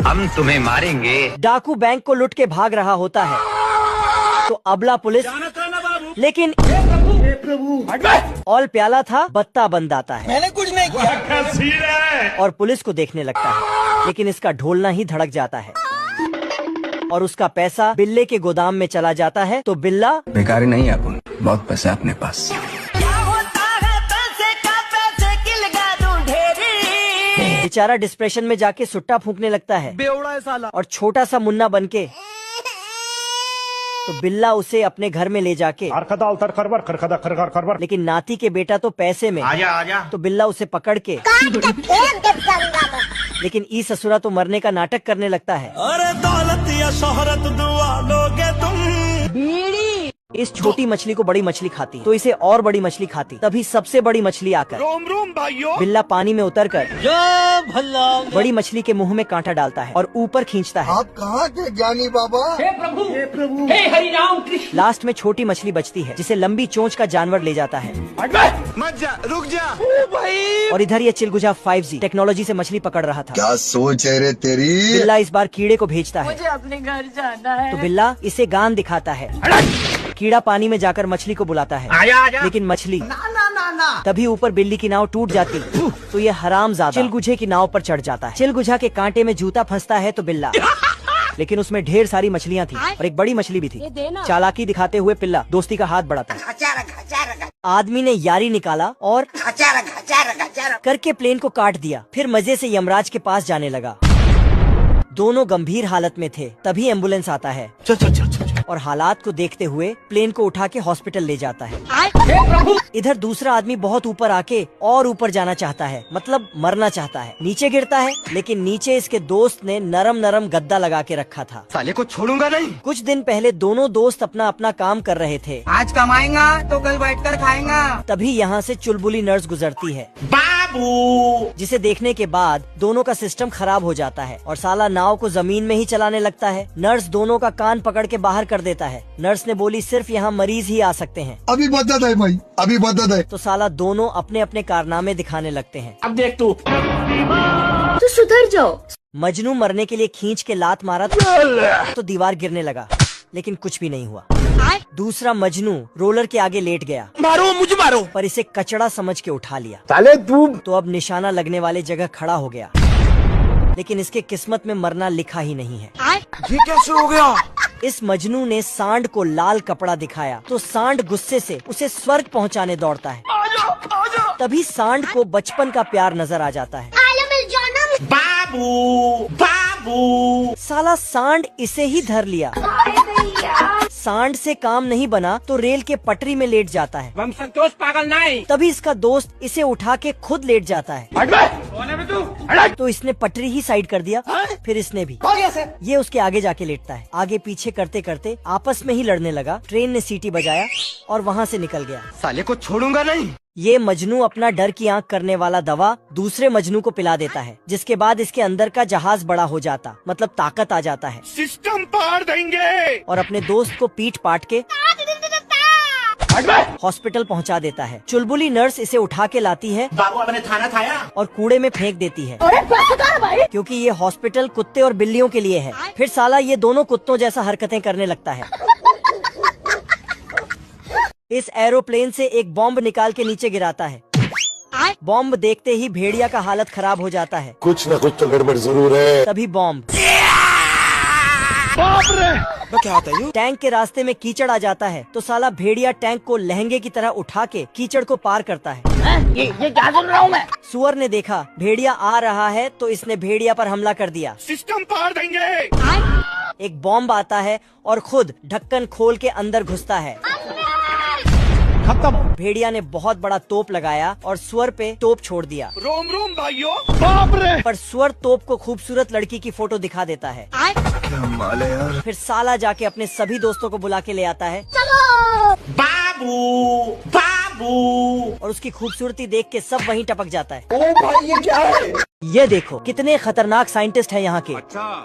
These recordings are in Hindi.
हम तुम्हें मारेंगे। डाकू बैंक को लूट के भाग रहा होता है तो अबला पुलिस, लेकिन ऑल प्याला था बत्ता बंद आता है। मैंने कुछ नहीं किया। और पुलिस को देखने लगता है, लेकिन इसका ढोलना ही धड़क जाता है और उसका पैसा बिल्ले के गोदाम में चला जाता है। तो बिल्ला, बेकारी नहीं अपन, बहुत पैसा है अपने पास। बेचारा डिप्रेशन में जाके सुट्टा फूंकने लगता है बेवड़ा है साला। और छोटा सा मुन्ना बनके तो बिल्ला उसे अपने घर में ले जाके, लेकिन नाती के बेटा तो पैसे में, आजा। तो बिल्ला उसे पकड़ के लेकिन ई ससुरा तो मरने का नाटक करने लगता है। अरे दौलत या शोहरत दुआ लोगे तुम। इस छोटी मछली को बड़ी मछली खाती तो इसे और बड़ी मछली खाती। तभी सबसे बड़ी मछली आकर रोम भाइयों। बिल्ला पानी में उतरकर भल्ला बड़ी मछली के मुंह में कांटा डालता है और ऊपर खींचता है। आप कहाँ थे ज्ञानी बाबा? हे प्रभु हे हरि राम कृष्ण। लास्ट में छोटी मछली बचती है जिसे लंबी चोंच का जानवर ले जाता है। मत जा, रुक जा। ओ भाई। और इधर ये चिलगुजा 5G टेक्नोलॉजी से मछली पकड़ रहा था। क्या सोच है रे तेरी? बिल्ला इस बार कीड़े को भेजता है मुझे अपने घर जाना है। तो बिल्ला इसे गान दिखाता है। कीड़ा पानी में जाकर मछली को बुलाता है, आजा। लेकिन मछली तभी ऊपर बिल्ली की नाव टूट जाती तो ये हरामजादा चिलगुझे की नाव पर चढ़ जाता है। चिलगुझा के कांटे में जूता फंसता है तो बिल्ला, लेकिन उसमें ढेर सारी मछलियाँ थी और एक बड़ी मछली भी थी। चालाकी दिखाते हुए पिल्ला दोस्ती का हाथ बढ़ाता। आदमी ने यारी निकाला और करके प्लेन को काट दिया। फिर मजे से यमराज के पास जाने लगा। दोनों गंभीर हालत में थे। तभी एम्बुलेंस आता है और हालात को देखते हुए प्लेन को उठा के हॉस्पिटल ले जाता है। इधर दूसरा आदमी बहुत ऊपर आके और ऊपर जाना चाहता है, मतलब मरना चाहता है। नीचे गिरता है, लेकिन नीचे इसके दोस्त ने नरम गद्दा लगा के रखा था। साले को छोड़ूंगा नहीं। कुछ दिन पहले दोनों दोस्त अपना अपना काम कर रहे थे। आज कमाएगा तो कल बैठकर खाएगा। तभी यहाँ से चुलबुली नर्स गुजरती है, बाबू। जिसे देखने के बाद दोनों का सिस्टम खराब हो जाता है और साला नाव को जमीन में ही चलाने लगता है। नर्स दोनों का कान पकड़ के बाहर कर देता है। नर्स ने बोली सिर्फ यहाँ मरीज ही आ सकते हैं। अभी बदत है भाई, अभी बदत है। तो साला दोनों अपने अपने कारनामे दिखाने लगते हैं। अब देख तू सुधर जाओ। मजनू मरने के लिए खींच के लात मारा तो दीवार गिरने लगा, लेकिन कुछ भी नहीं हुआ। दूसरा मजनू रोलर के आगे लेट गया, मारो मुझे मारो, पर इसे कचड़ा समझ के उठा लिया। साले तू तो अब निशाना लगने वाले जगह खड़ा हो गया, लेकिन इसके किस्मत में मरना लिखा ही नहीं है। ये कैसे हो गया? इस मजनू ने सांड को लाल कपड़ा दिखाया तो सांड गुस्से से उसे स्वर्ग पहुंचाने दौड़ता है। तभी सांड को बचपन का प्यार नजर आ जाता है। बाबू। साला सांड इसे ही धर लिया। सांड से काम नहीं बना तो रेल के पटरी में लेट जाता है। हम संतोष पागल नहीं। तभी इसका दोस्त इसे उठा के खुद लेट जाता है। तो इसने पटरी ही साइड कर दिया, फिर इसने भी। ये उसके आगे जाके लेटता है। आगे पीछे करते करते आपस में ही लड़ने लगा। ट्रेन ने सीटी बजाया और वहाँ से निकल गया। साले को छोड़ूंगा नहीं। ये मजनू अपना डर की आंख करने वाला दवा दूसरे मजनू को पिला देता है, जिसके बाद इसके अंदर का जहाज बड़ा हो जाता, मतलब ताकत आ जाता है। सिस्टम पार देंगे। और अपने दोस्त को पीट पाट के हॉस्पिटल पहुंचा देता है। चुलबुली नर्स इसे उठा के लाती है बाबू अपने थाना थाया और कूड़े में फेंक देती है, क्योंकि ये हॉस्पिटल कुत्ते और बिल्लियों के लिए है। फिर साला ये दोनों कुत्तों जैसा हरकतें करने लगता है। इस एरोप्लेन से एक बॉम्ब निकाल के नीचे गिराता है। बॉम्ब देखते ही भेड़िया का हालत खराब हो जाता है। कुछ न कुछ तो गड़बड़ जरूर है। तभी बॉम्ब क्या होता है? टैंक के रास्ते में कीचड़ आ जाता है तो साला भेड़िया टैंक को लहंगे की तरह उठा के कीचड़ को पार करता है। ये क्या सुन रहा हूँ मैं? सुअर ने देखा भेड़िया आ रहा है तो इसने भेड़िया पर हमला कर दिया। सिस्टम पार देंगे। एक बॉम्ब आता है और खुद ढक्कन खोल के अंदर घुसता है। खत्म। भेड़िया ने बहुत बड़ा तोप लगाया और सुअर पे तोप छोड़ दिया। रोम भाइयों। बाप रे। पर सुअर तोप को खूबसूरत लड़की की फोटो दिखा देता है। क्या माल है यार। फिर साला जाके अपने सभी दोस्तों को बुला के ले आता है। बाबू। और उसकी खूबसूरती देख के सब वहीं टपक जाता है। ओ भाई ये क्या है? ये देखो कितने खतरनाक साइंटिस्ट हैं यहाँ के।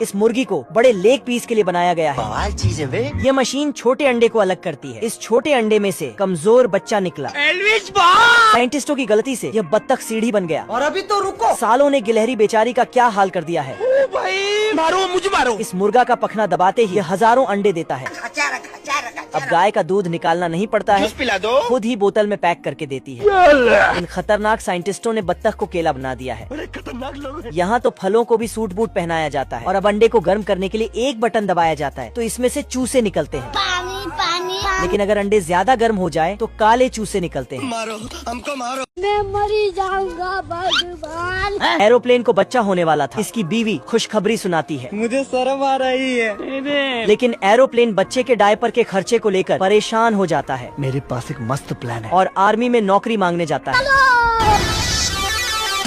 इस मुर्गी को बड़े लेग पीस के लिए बनाया गया है। चीज है वे। ये मशीन छोटे अंडे को अलग करती है। इस छोटे अंडे में से कमजोर बच्चा निकला। साइंटिस्टों की गलती से यह बत्तख सीढ़ी बन गया। और अभी तो रुको, सालों ने गिलहरी बेचारी का क्या हाल कर दिया है। ओ भाई मारो मुझे मारो। इस मुर्गा का पखना दबाते ही हजारों अंडे देता है। अब गाय का दूध निकालना नहीं पड़ता है, पिला दो। खुद ही बोतल में पैक करके देती है। इन खतरनाक साइंटिस्टों ने बत्तख को केला बना दिया है। यहाँ तो फलों को भी सूट बूट पहनाया जाता है और अब अंडे को गर्म करने के लिए एक बटन दबाया जाता है तो इसमें से चूसे निकलते हैं। पानी लेकिन अगर अंडे ज्यादा गर्म हो जाए तो काले चूसे निकलते हैं। मारो हमको मारो। मैं मरी जाऊंगा भगवान। एरोप्लेन को बच्चा होने वाला था। इसकी बीवी खुशखबरी सुनाती है। मुझे शर्म आ रही है। लेकिन एरोप्लेन बच्चे के डायपर के खर्चे को लेकर परेशान हो जाता है। मेरे पास एक मस्त प्लान है। और आर्मी में नौकरी मांगने जाता है।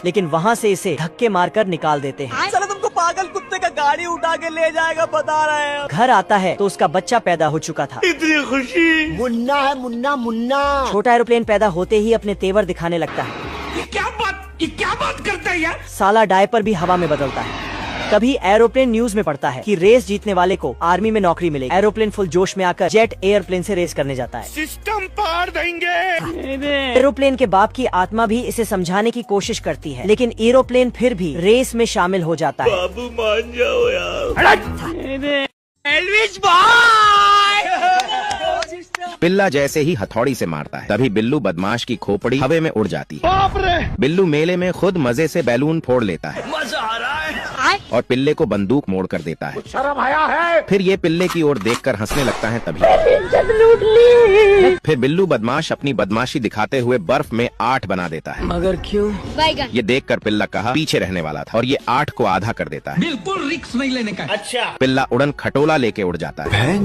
लेकिन वहाँ से इसे धक्के मारकर निकाल देते हैं। चलो तुमको पागल कुत्ते का गाड़ी उठा के ले जाएगा बता रहे हैं। घर आता है तो उसका बच्चा पैदा हो चुका था। इतनी खुशी। मुन्ना है मुन्ना मुन्ना। छोटा एरोप्लेन पैदा होते ही अपने तेवर दिखाने लगता है। ये क्या बात करता है यार? साला डायपर भी हवा में बदलता है। कभी एरोप्लेन न्यूज में पढ़ता है कि रेस जीतने वाले को आर्मी में नौकरी मिलेगी। एरोप्लेन फुल जोश में आकर जेट एयरप्लेन से रेस करने जाता है। सिस्टम पार देंगे। एरोप्लेन के बाप की आत्मा भी इसे समझाने की कोशिश करती है, लेकिन एरोप्लेन फिर भी रेस में शामिल हो जाता है। बाबू मान जाओ यार। एल्विस भाई। पिल्ला जैसे ही हथौड़ी से मारता है तभी बिल्लू बदमाश की खोपड़ी हवा में उड़ जाती है। बाप रे। बिल्लू मेले में खुद मजे से बैलून फोड़ लेता है मजा आ रहा है। और पिल्ले को बंदूक मोड़ कर देता है। शर्म आया है। फिर ये पिल्ले की ओर देखकर हंसने लगता है तभी फिर बिल्लू बदमाश अपनी बदमाशी दिखाते हुए बर्फ में 8 बना देता है। मगर क्यों? बैगन। ये देखकर पिल्ला कहा पीछे रहने वाला था और ये 8 को आधा कर देता है। बिल्कुल रिक्स नहीं लेने का। अच्छा। पिल्ला उड़न खटोला लेके उड़ जाता है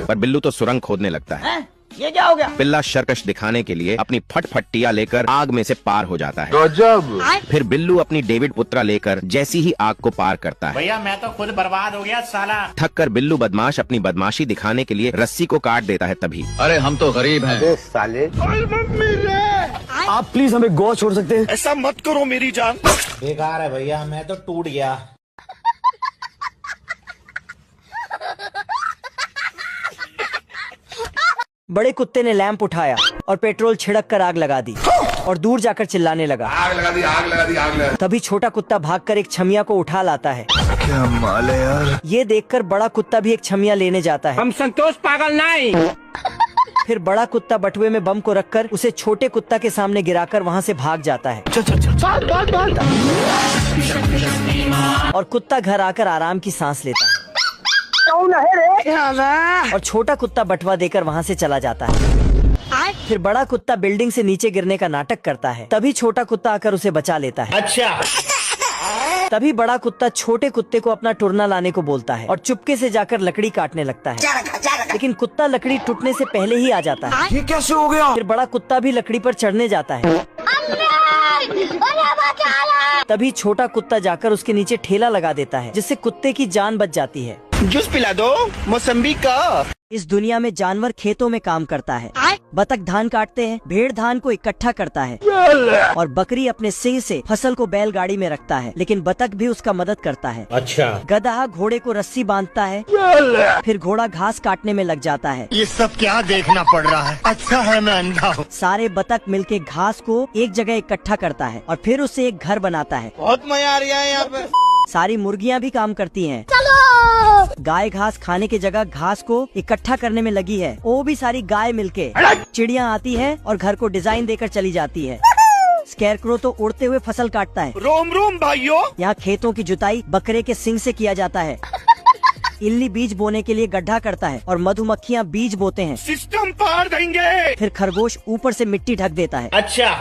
पर बिल्लू तो सुरंग खोदने लगता है। ये क्या हो गया? पिल्ला सर्कस दिखाने के लिए अपनी फटफटिया लेकर आग में से पार हो जाता है। गजब। फिर बिल्लू अपनी डेविड पुत्रा लेकर जैसी ही आग को पार करता है भैया मैं तो खुद बर्बाद हो गया साला। थक कर बिल्लू बदमाश अपनी बदमाशी दिखाने के लिए रस्सी को काट देता है तभी अरे हम तो गरीब हैं। साले आप प्लीज हमें गोवा छोड़ सकते हैं? ऐसा मत करो मेरी जान। बेकार है भैया, मैं तो टूट गया। बड़े कुत्ते ने लैंप उठाया और पेट्रोल छिड़क कर आग लगा दी और दूर जाकर चिल्लाने लगा। आग लगा दी आग लगा दी आग लगा दी। तभी छोटा कुत्ता भागकर एक छमिया को उठा लाता है। क्या माल है यार। ये देखकर बड़ा कुत्ता भी एक छमिया लेने जाता है। हम संतोष पागल नहीं। फिर बड़ा कुत्ता बटुए में बम को रखकर उसे छोटे कुत्ता के सामने गिराकर वहाँ से भाग जाता है। और कुत्ता घर आकर आराम की सांस लेता है। और छोटा कुत्ता बटवा देकर वहाँ से चला जाता है। फिर बड़ा कुत्ता बिल्डिंग से नीचे गिरने का नाटक करता है। तभी छोटा कुत्ता आकर उसे बचा लेता है। अच्छा। तभी बड़ा कुत्ता छोटे कुत्ते को अपना टुरना लाने को बोलता है और चुपके से जाकर लकड़ी काटने लगता है। लेकिन कुत्ता लकड़ी टूटने से पहले ही आ जाता है। ये कैसे हो गया? फिर बड़ा कुत्ता भी लकड़ी पर चढ़ने जाता है। तभी छोटा कुत्ता जाकर उसके नीचे ठेला लगा देता है, जिससे कुत्ते की जान बच जाती है। जूस पिला दो मौसम्बी का। इस दुनिया में जानवर खेतों में काम करता है। बतख धान काटते हैं, भेड़ धान को इकट्ठा करता है और बकरी अपने सिंह से फसल को बैलगाड़ी में रखता है, लेकिन बतख भी उसका मदद करता है। अच्छा। गधा घोड़े को रस्सी बांधता है, फिर घोड़ा घास काटने में लग जाता है। ये सब क्या देखना पड़ रहा है। अच्छा है मैं अंधा हूँ। सारे बतख मिलके घास को एक जगह इकट्ठा करता है और फिर उसे एक घर बनाता है। बहुत मजा आ रहा है यहाँ पे। सारी मुर्गियाँ भी काम करती हैं। गाय घास खाने की जगह घास को इकट्ठा करने में लगी है। वो भी सारी गाय मिलके। चिड़िया आती है और घर को डिजाइन देकर चली जाती है। स्कैरक्रो तो उड़ते हुए फसल काटता है। रोम रोम भाइयों। यहाँ खेतों की जुताई बकरे के सिंग से किया जाता है। इल्ली बीज बोने के लिए गड्ढा करता है और मधुमक्खियाँ बीज बोते हैं। सिस्टम पार देंगे। फिर खरगोश ऊपर से मिट्टी ढक देता है। अच्छा।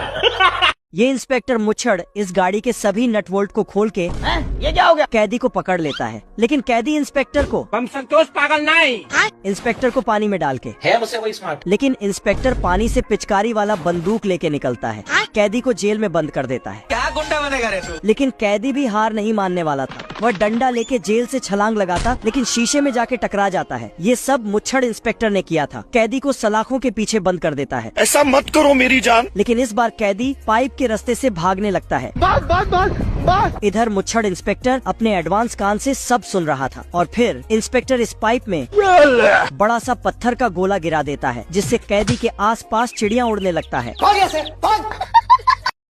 ये इंस्पेक्टर मुच्छड़ इस गाड़ी के सभी नट बोल्ट को खोल के ये क्या हो गया कैदी को पकड़ लेता है, लेकिन कैदी इंस्पेक्टर को हम संतोष पागल नहीं। इंस्पेक्टर को पानी में डाल के है मुझसे वही स्मार्ट। लेकिन इंस्पेक्टर पानी से पिचकारी वाला बंदूक लेके निकलता है, कैदी को जेल में बंद कर देता है। क्या गुंडा बनेगा रे तू? लेकिन कैदी भी हार नहीं मानने वाला था। वह डंडा लेके जेल से छलांग लगाता, लेकिन शीशे में जाके टकरा जाता है। ये सब मुच्छड़ इंस्पेक्टर ने किया था। कैदी को सलाखों के पीछे बंद कर देता है। ऐसा मत करो मेरी जान। लेकिन इस बार कैदी पाइप के रास्ते से भागने लगता है। इधर मुच्छड़ इंस्पेक्टर अपने एडवांस कान से सब सुन रहा था और फिर इंस्पेक्टर इस पाइप में बड़ा सा पत्थर का गोला गिरा देता है, जिससे कैदी के आसपास चिड़िया उड़ने लगता है।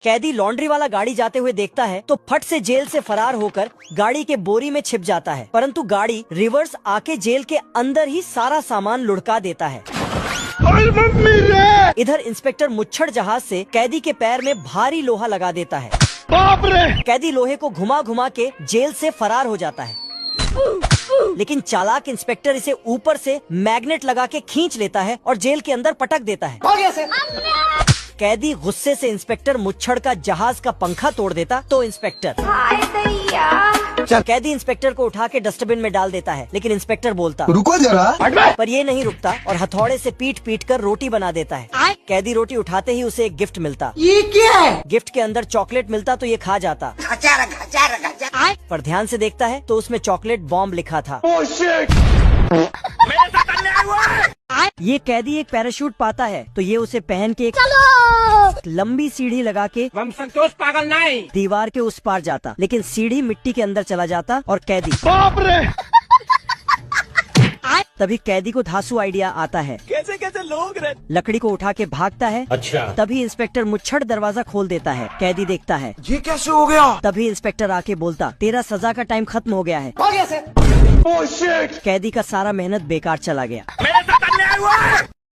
कैदी लॉन्ड्री वाला गाड़ी जाते हुए देखता है तो फट से जेल से फरार होकर गाड़ी के बोरी में छिप जाता है, परंतु गाड़ी रिवर्स आके जेल के अंदर ही सारा सामान लुढ़का देता है। इधर इंस्पेक्टर मुच्छड़ जहाज से कैदी के पैर में भारी लोहा लगा देता है। बाप रे! कैदी लोहे को घुमा घुमा के जेल से फरार हो जाता है, लेकिन चालाक इंस्पेक्टर इसे ऊपर से मैग्नेट लगा के खींच लेता है और जेल के अंदर पटक देता है। कैदी गुस्से से इंस्पेक्टर मुच्छड़ का जहाज का पंखा तोड़ देता तो इंस्पेक्टर कैदी इंस्पेक्टर को उठा के डस्टबिन में डाल देता है, लेकिन इंस्पेक्टर बोलता रुको जरा। पर ये नहीं रुकता और हथौड़े से पीट पीट कर रोटी बना देता है। कैदी रोटी उठाते ही उसे एक गिफ्ट मिलता। ये क्या है? गिफ्ट के अंदर चॉकलेट मिलता तो ये खा जाता, पर ध्यान से देखता है तो उसमें चॉकलेट बॉम्ब लिखा था। ये कैदी एक पैराशूट पाता है तो ये उसे पहन के एक लंबी सीढ़ी लगा के हम संतोष पागल नहीं। दीवार के उस पार जाता, लेकिन सीढ़ी मिट्टी के अंदर चला जाता और कैदी बाप रे! तभी कैदी को धांसू आइडिया आता है। कैसे कैसे लोग रहते? लकड़ी को उठा के भागता है। अच्छा। तभी इंस्पेक्टर मुच्छड़ दरवाजा खोल देता है। कैदी देखता है। ये कैसे हो गया? तभी इंस्पेक्टर आके बोलता, तेरा सजा का टाइम खत्म हो गया है। Oh, shit! कैदी का सारा मेहनत बेकार चला गया। मेरे साथ अन्याय हुआ है।